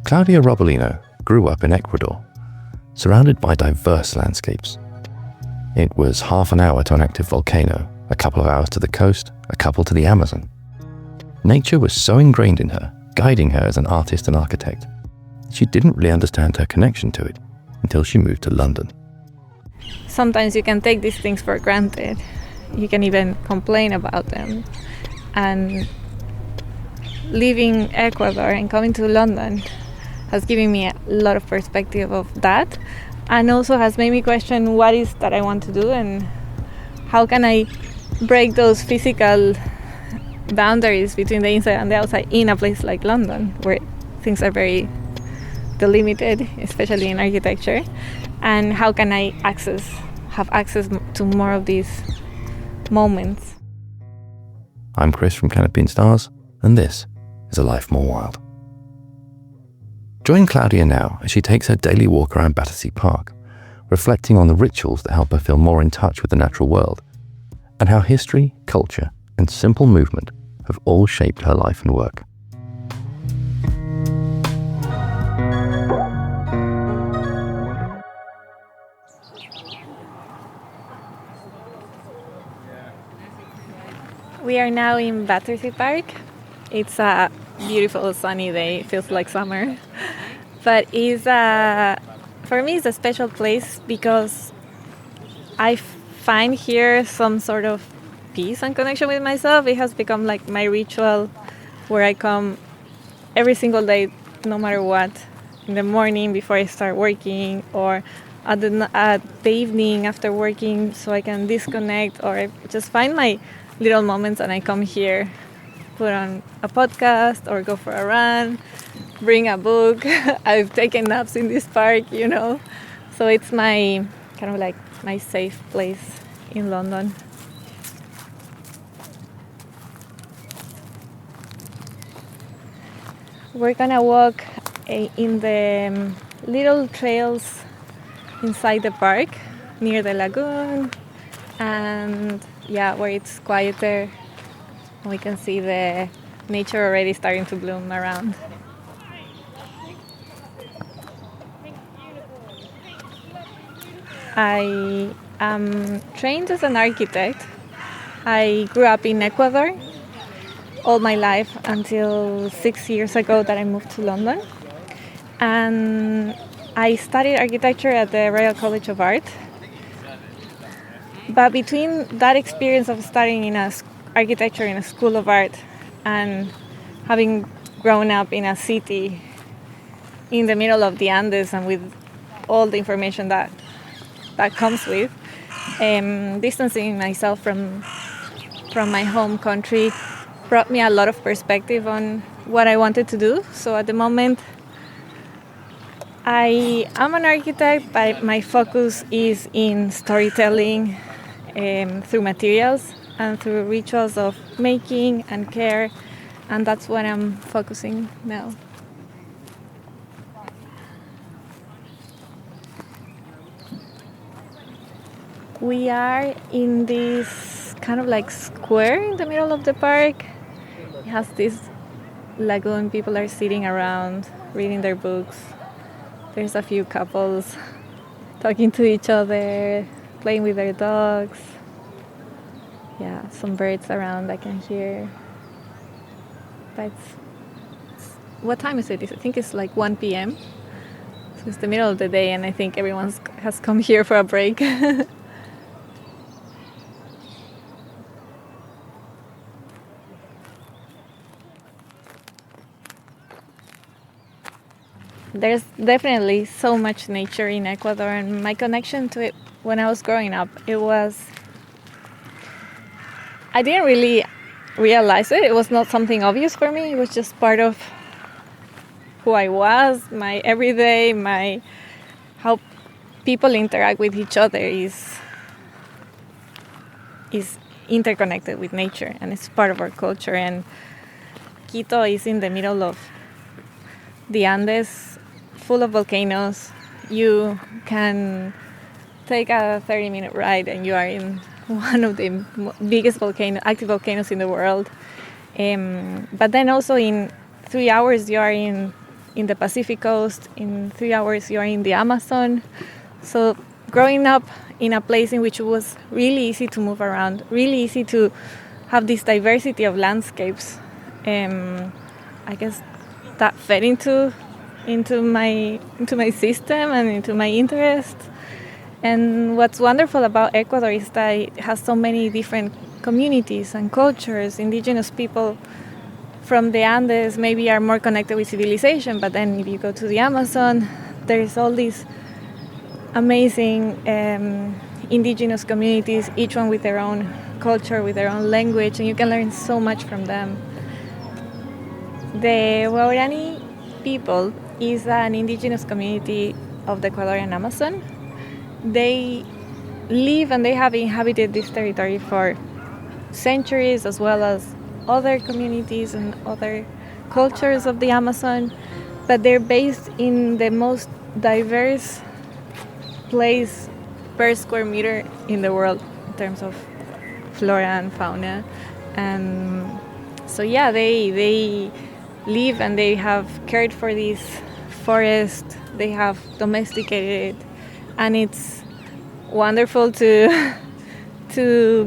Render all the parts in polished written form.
Claudia Robalino grew up in Ecuador, surrounded by diverse landscapes. It was half an hour to an active volcano, a couple of hours to the coast, a couple to the Amazon. Nature was so ingrained in her, guiding her as an artist and architect. She didn't really understand her connection to it until she moved to London. Sometimes you can take these things for granted. You can even complain about them. And leaving Ecuador and coming to London has given me a lot of perspective of that, and also has made me question what is that I want to do and how can I break those physical boundaries between the inside and the outside in a place like London, where things are very delimited, especially in architecture, and how can I have access to more of these moments. I'm Chris from Canopy and Stars, and this is A Life More Wild. Join Claudia now as she takes her daily walk around Battersea Park, reflecting on the rituals that help her feel more in touch with the natural world, and how history, culture, and simple movement have all shaped her life and work. We are now in Battersea Park. It's a beautiful sunny day. It feels like summer. But for me, it's a special place because I find here some sort of peace and connection with myself. It has become like my ritual where I come every single day, no matter what, in the morning before I start working, or at the evening after working, so I can disconnect, or I just find my little moments and I come here, put on a podcast or go for a run, bring a book. I've taken naps in this park, so it's my kind of like my safe place in London. We're gonna walk in the little trails inside the park near the lagoon, and where it's quieter, we can see the nature already starting to bloom around. I am trained as an architect. I grew up in Ecuador all my life until 6 years ago that I moved to London. And I studied architecture at the Royal College of Art. But between that experience of studying in architecture in a school of art and having grown up in a city in the middle of the Andes and with all the information that comes with, distancing myself from my home country brought me a lot of perspective on what I wanted to do. So at the moment, I am an architect, but my focus is in storytelling through materials and through rituals of making and care, and that's what I'm focusing now. We are in this kind of like square in the middle of the park. It has this lagoon. People are sitting around reading their books. There's a few couples talking to each other, playing with their dogs. Yeah, some birds around I can hear. But what time is it? I think it's like 1 p.m. So it's the middle of the day, and I think everyone has come here for a break. There's definitely so much nature in Ecuador, and my connection to it when I was growing up, I didn't really realize it. It was not something obvious for me. It was just part of who I was, my everyday, how people interact with each other is interconnected with nature, and it's part of our culture. And Quito is in the middle of the Andes, full of volcanoes. You can take a 30-minute ride and you are in one of the biggest active volcanoes in the world. But then also in 3 hours you are in in the Pacific coast. In 3 hours, you are in the Amazon. So growing up in a place in which it was really easy to move around, really easy to have this diversity of landscapes, I guess that fed into my system and into my interest. And what's wonderful about Ecuador is that it has so many different communities and cultures. Indigenous people from the Andes maybe are more connected with civilization, but then if you go to the Amazon, there's all these amazing indigenous communities, each one with their own culture, with their own language, and you can learn so much from them. The Waorani people is an indigenous community of the Ecuadorian Amazon. They live and they have inhabited this territory for centuries, as well as other communities and other cultures of the Amazon, but they're based in the most diverse place per square meter in the world in terms of flora and fauna. And so yeah, they live and they have cared for this forest, they have domesticated it, and it's wonderful to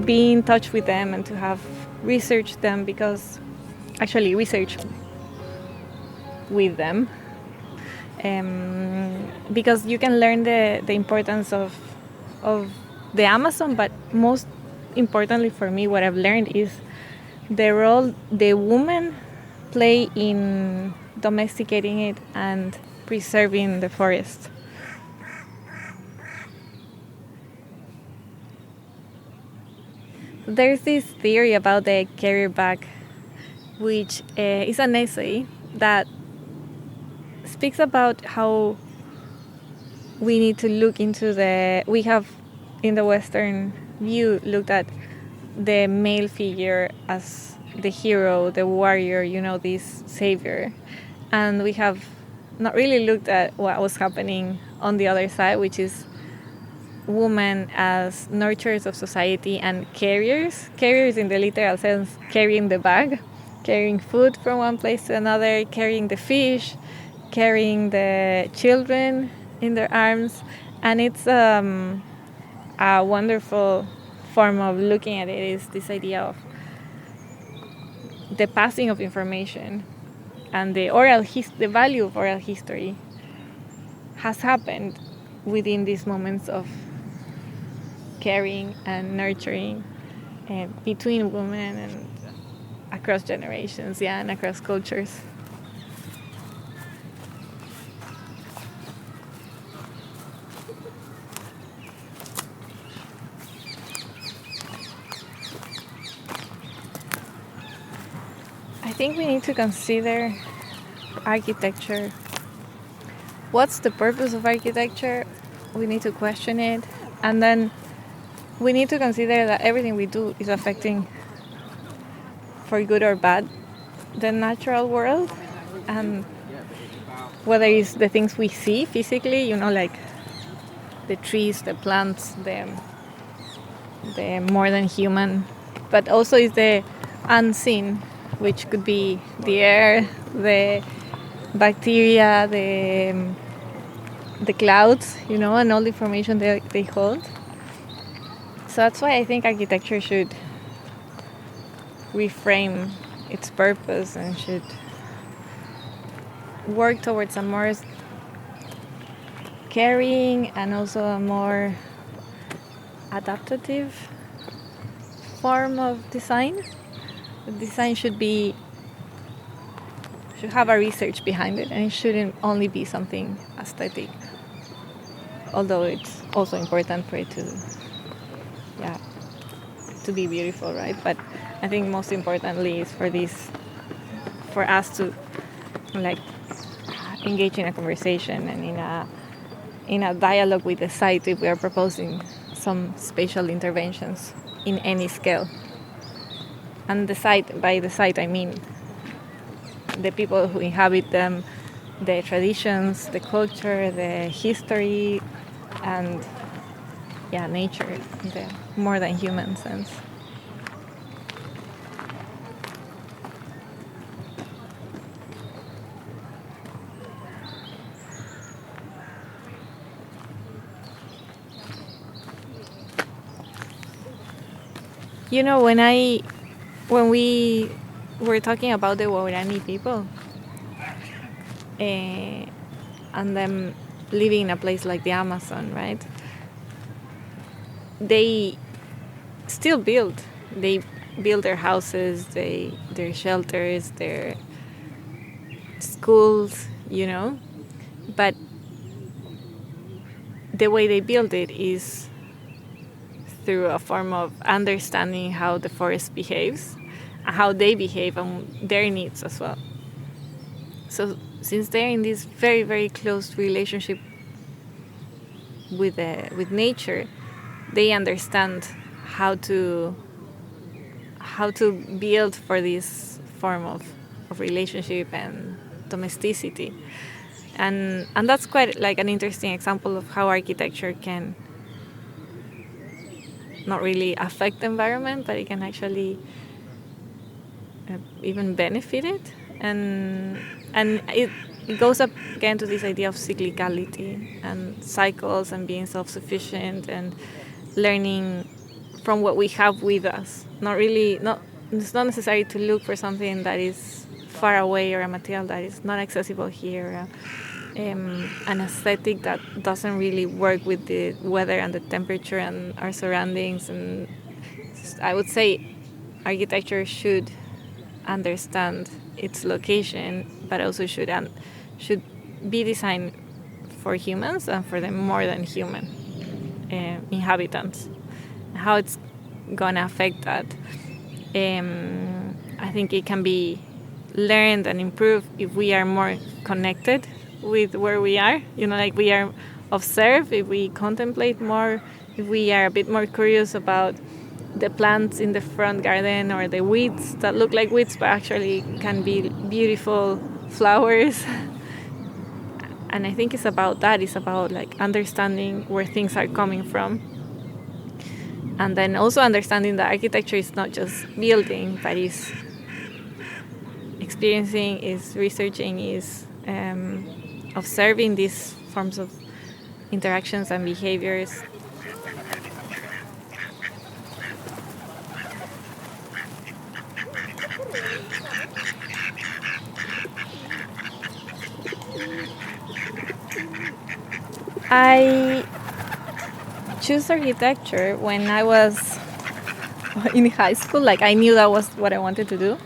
be in touch with them and to have researched them, because actually research with them, because you can learn the importance of the Amazon, but most importantly for me, what I've learned is the role the women play in domesticating it and preserving the forest. There's this theory about the carrier bag, which is an essay that speaks about how we need to look into we have in the Western view looked at the male figure as the hero, the warrior, this savior. And we have not really looked at what was happening on the other side, which is women as nurturers of society and carriers in the literal sense, carrying the bag, carrying food from one place to another, carrying the fish, carrying the children in their arms. And it's a wonderful form of looking at it, is this idea of the passing of information and the value of oral history has happened within these moments of caring and nurturing between women and across generations, and across cultures. I think we need to consider architecture. What's the purpose of architecture? We need to question it, and then we need to consider that everything we do is affecting, for good or bad, the natural world, and whether it's the things we see physically, like the trees, the plants, the more than human, but also is the unseen, which could be the air, the bacteria, the clouds, and all the information they hold. So that's why I think architecture should reframe its purpose and should work towards a more caring and also a more adaptive form of design. The design should have a research behind it, and it shouldn't only be something aesthetic, although it's also important for it to be beautiful, right? But I think most importantly is for us to engage in a conversation and in a dialogue with the site if we are proposing some spatial interventions in any scale. And by the site I mean the people who inhabit them, the traditions, the culture, the history, and nature in the more than human sense. You know, when we were talking about the Waurani people, and them living in a place like the Amazon, right? They still build. They build their houses, their shelters, their schools, you know. But the way they build it is through a form of understanding how the forest behaves, and how they behave, and their needs as well. So since they're in this very, very close relationship with nature, they understand how to build for this form of relationship and domesticity. And that's quite like an interesting example of how architecture can not really affect the environment, but it can actually even benefit it. And it goes up again to this idea of cyclicality and cycles and being self-sufficient and learning from what we have with us. It's not necessary to look for something that is far away or a material that is not accessible here. An aesthetic that doesn't really work with the weather and the temperature and our surroundings. And I would say architecture should understand its location, but also should be designed for humans and for the more than human inhabitants. How it's gonna affect that, I think it can be learned and improved if we are more connected with where we are. Like we are observe, if we contemplate more, if we are a bit more curious about the plants in the front garden or the weeds that look like weeds but actually can be beautiful flowers. And I think it's about that. It's about like understanding where things are coming from, and then also understanding that architecture is not just building, but is experiencing, is researching, is observing these forms of interactions and behaviors. I chose architecture when I was in high school. Like I knew that was what I wanted to do.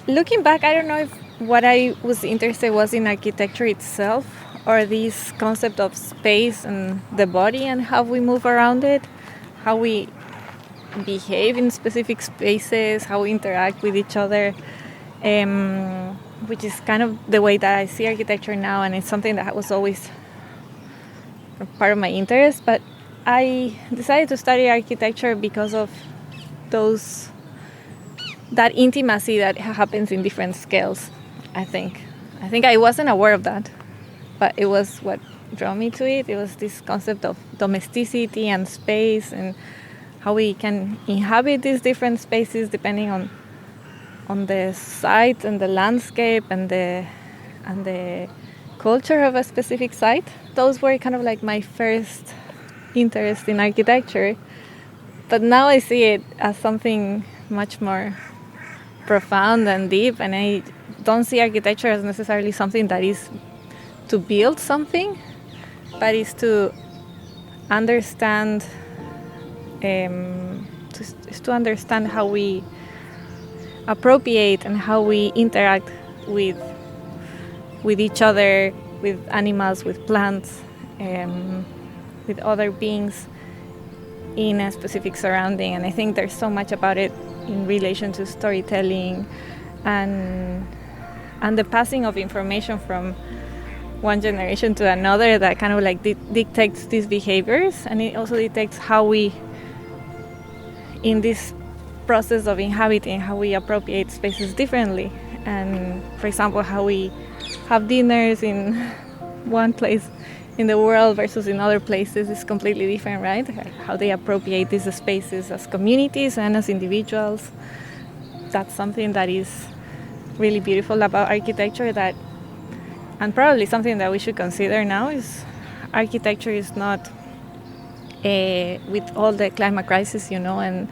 Looking back, I don't know if what I was interested was in architecture itself or this concept of space and the body and how we move around it, how we behave in specific spaces, how we interact with each other, which is kind of the way that I see architecture now, and it's something that was always part of my interest. But I decided to study architecture because of that intimacy that happens in different scales. I think I wasn't aware of that, but it was what drew me to it. It was this concept of domesticity and space, and how we can inhabit these different spaces depending on the site and the landscape and the culture of a specific site. Those were kind of like my first interest in architecture, but now I see it as something much more profound and deep, and I don't see architecture as necessarily something that is to build something, but is to understand to understand how we appropriate and how we interact with each other, with animals, with plants, with other beings in a specific surrounding. And I think there's so much about it in relation to storytelling and the passing of information from one generation to another that kind of like dictates these behaviors, and it also dictates how we, in this process of inhabiting, how we appropriate spaces differently. And for example, how we have dinners in one place in the world versus in other places is completely different, right? How they appropriate these spaces as communities and as individuals. That's something that is really beautiful about architecture, that, and probably something that we should consider now, is architecture is not with all the climate crisis, and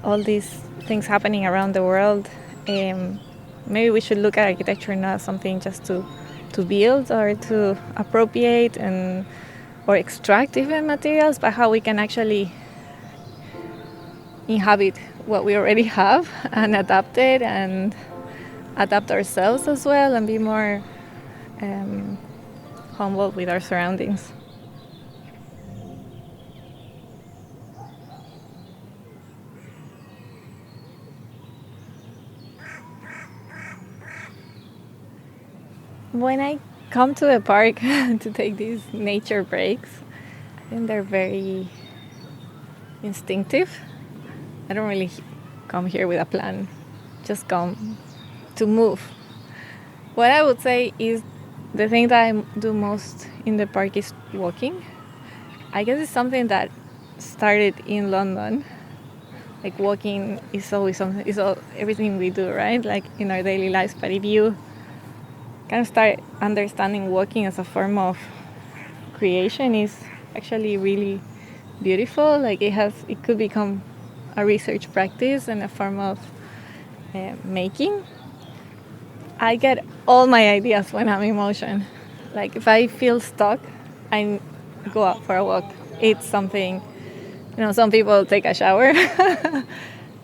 all these things happening around the world, maybe we should look at architecture not as something just to build or to appropriate or extract even materials, but how we can actually inhabit what we already have and adapt it and adapt ourselves as well and be more humble with our surroundings. When I come to the park to take these nature breaks, I think they're very instinctive. I don't really come here with a plan, just come to move. What I would say is the thing that I do most in the park is walking. I guess it's something that started in London. Like walking is always something, everything we do, right? Like in our daily lives. But if you kind of start understanding walking as a form of creation, is actually really beautiful. Like it could become a research practice and a form of making. I get all my ideas when I'm in motion. Like if I feel stuck, I go out for a walk. It's something, some people take a shower.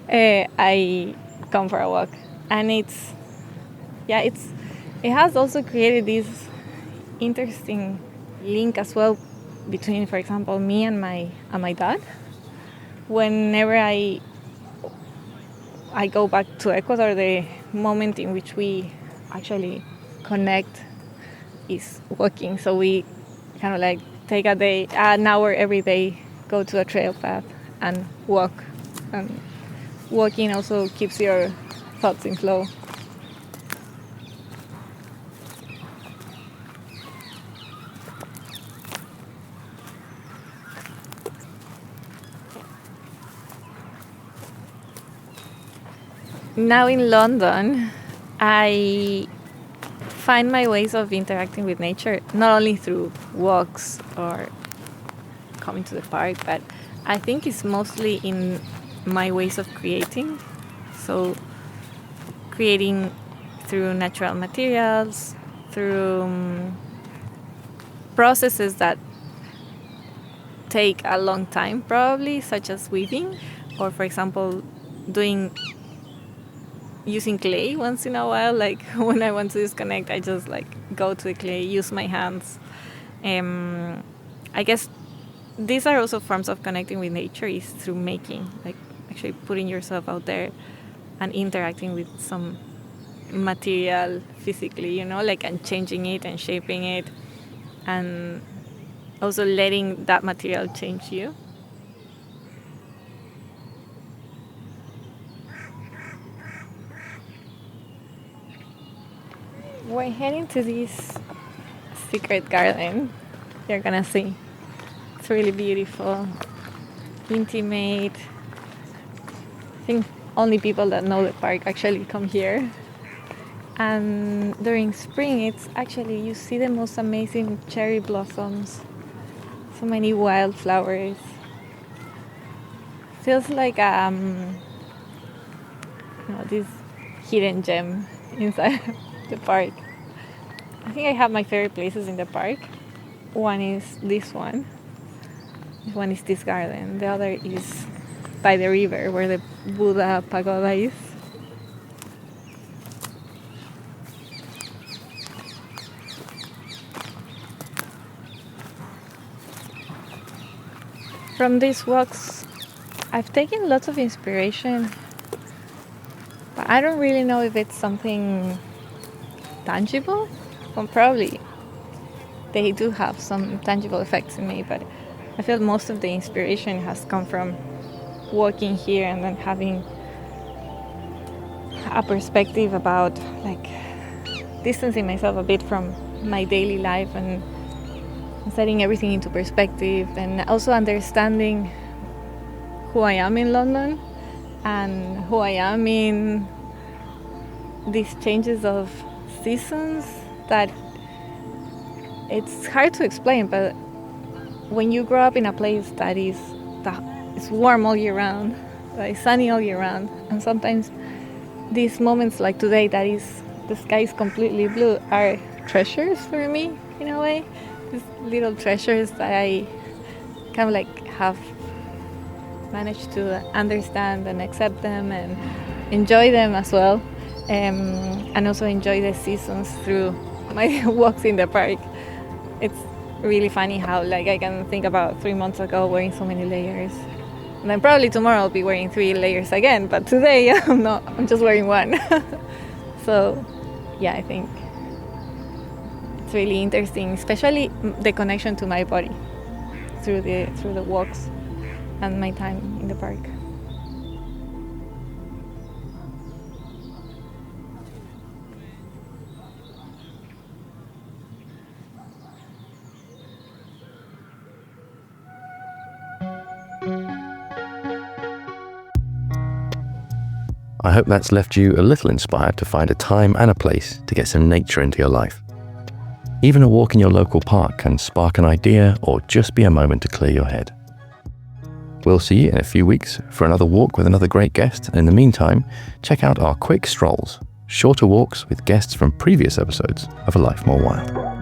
I come for a walk. And it has also created this interesting link as well between, for example, me and my dad. Whenever I go back to Ecuador, the moment in which we actually connect is walking. So we kind of like take an hour every day, go to a trail path and walk. And walking also keeps your thoughts in flow. Now in London, I find my ways of interacting with nature not only through walks or coming to the park, but I think it's mostly in my ways of creating. So creating through natural materials, through processes that take a long time probably, such as weaving, or for example, using clay once in a while. Like when I want to disconnect, I just like go to the clay, use my hands. I guess these are also forms of connecting with nature, is through making, like actually putting yourself out there and interacting with some material physically, like, and changing it and shaping it, and also letting that material change you. We're heading to this secret garden. You're gonna see. It's really beautiful, intimate. I think only people that know the park actually come here. And during spring, it's actually, you see the most amazing cherry blossoms. So many wildflowers. Feels like this hidden gem inside the park. I think I have my favorite places in the park. One is this one. One is this garden. The other is by the river where the Buddha pagoda is. From these walks, I've taken lots of inspiration, but I don't really know if it's something tangible. Well, probably they do have some tangible effects in me, but I feel most of the inspiration has come from walking here and then having a perspective about, like, distancing myself a bit from my daily life and setting everything into perspective, and also understanding who I am in London and who I am in these changes of seasons that it's hard to explain, but when you grow up in a place that is warm all year round, that is sunny all year round, and sometimes these moments like today that is the sky is completely blue are treasures for me in a way. These little treasures that I kind of like have managed to understand and accept them and enjoy them as well, and also enjoy the seasons through my walks in the park. It's really funny how like I can think about 3 months ago wearing so many layers, and then probably tomorrow I'll be wearing 3 layers again, but today I'm just wearing 1. So yeah, I think it's really interesting, especially the connection to my body through the walks and my time in the park. I hope that's left you a little inspired to find a time and a place to get some nature into your life. Even a walk in your local park can spark an idea or just be a moment to clear your head. We'll see you in a few weeks for another walk with another great guest, and in the meantime, check out our quick strolls, shorter walks with guests from previous episodes of A Life More Wild.